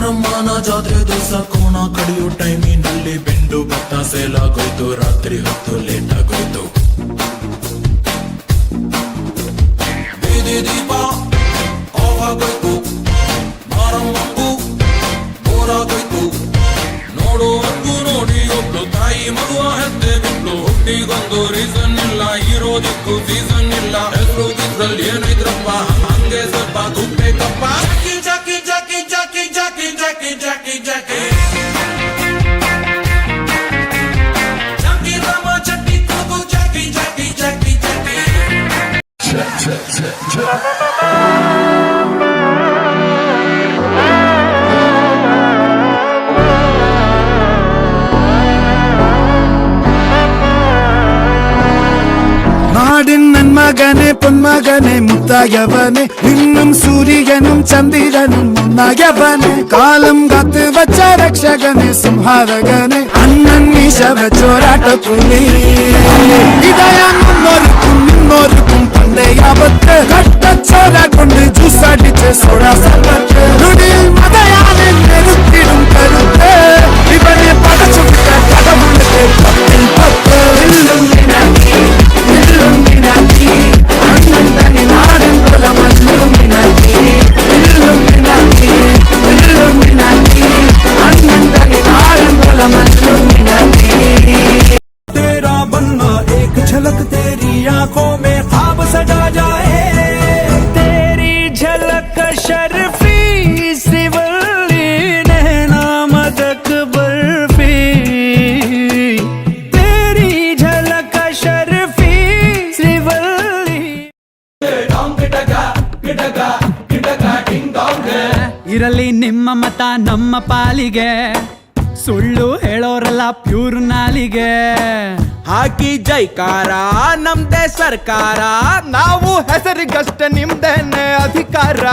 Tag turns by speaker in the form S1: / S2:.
S1: ಮಾರಮ್ಮನ ಜಾತ್ರೆ ದಿವಸ ಕೋಣ ಕಡಿಯೋ ಟೈಮಿನಲ್ಲಿ ಬೆಂಡು ಭತ್ತ ಸೇಲಾಗೋಯ್ತು, ರಾತ್ರಿ ಹೊತ್ತು ಲೇಟ್ ಆಗೋಯ್ತು. ಬೀದಿ ದೀಪ ಆಫ್ ಆಗೋಯ್ತು, ಮಾರಮ್ಮಂಗೂ ಬೋರಾಗೋಯ್ತು. ನೋಡುವಂಗೂ ನೋಡಿ ಒಬ್ಳು ತಾಯಿ ಮಗುವ ಹೆತ್ತೆ ಬಿಟ್ಲು. ಹುಟ್ಟಿಗೊಂದು ರೀಸನ್ ಇಲ್ಲ, ಇರೋದಿಕ್ಕೂ ಸೀಸನ್ ಇಲ್ಲ. ಹೆಸರು ಇದ್ರಲ್ಲಿ ಏನಿದ್ರಪ್ಪ, ಹಂಗೆ ಸ್ವಲ್ಪ ದುಡ್ಬೇಕಪ್ಪ. ಜಾಕಿ ಜಾಕಿ ಜಾಕಿ ಜಾಕಿ ಜಾಕಿ ಜಾಕಿ ಜಾಕಿ ಜಾಕಿ ರಾಮ ಚಟ್ಟಿ ಕೂಗು ಜಾಕಿ ಜಾಕಿ ಜಾಕಿ ಜಾಕಿ.
S2: നാടിൻ നന്മകനെ പൊന്മകനെ മുത്തായവനെ, നിന്നും സൂര്യനും ചന്ദ്രനും ഒന്നായവനെ, കാലം കാത്ത് വച്ച രക്ഷകനെ സംഹാരകനെ, അണ്ണൻ മീശ വെച്ചോരാട്ടപ്പുലി. ഇതയാ നിന്നോർക്കും പണ്ടേ ആപത്ത്, കട്ടച്ചോര കൊണ്ട് ജ്യൂസടിച്ച് സോഡാ സർബത്ത്. നുടിയിൽ മതയാനെ നെരുത്തിടും കരുത്ത്, ഇവനെ പടച്ചുവിട്ട കടമുള്ളത് പത്തിൽ പത്ത്.
S1: तेरा बनना एक झलक तेरी आंखों में ख्वाब सजा जाए.
S3: तेरी झलक शर्फी सिवली नैना मदक बर्फी, तेरी झलक शर्फी सिवली. ಇರಲಿ ನಿಮ್ಮ ಮತ ನಮ್ಮ ಪಾಲಿಗೆ, ಸುಳ್ಳು ಹೇಳೋರಲ್ಲ ಪ್ಯೂರ್ ನಾಲಿಗೆ.
S4: ಹಾಕಿ ಜೈಕಾರ ನಮ್ದೇ ಸರ್ಕಾರ, ನಾವು ಹೆಸರಿಗಷ್ಟೇ ನಿಮ್ದೇನೆ ಅಧಿಕಾರ.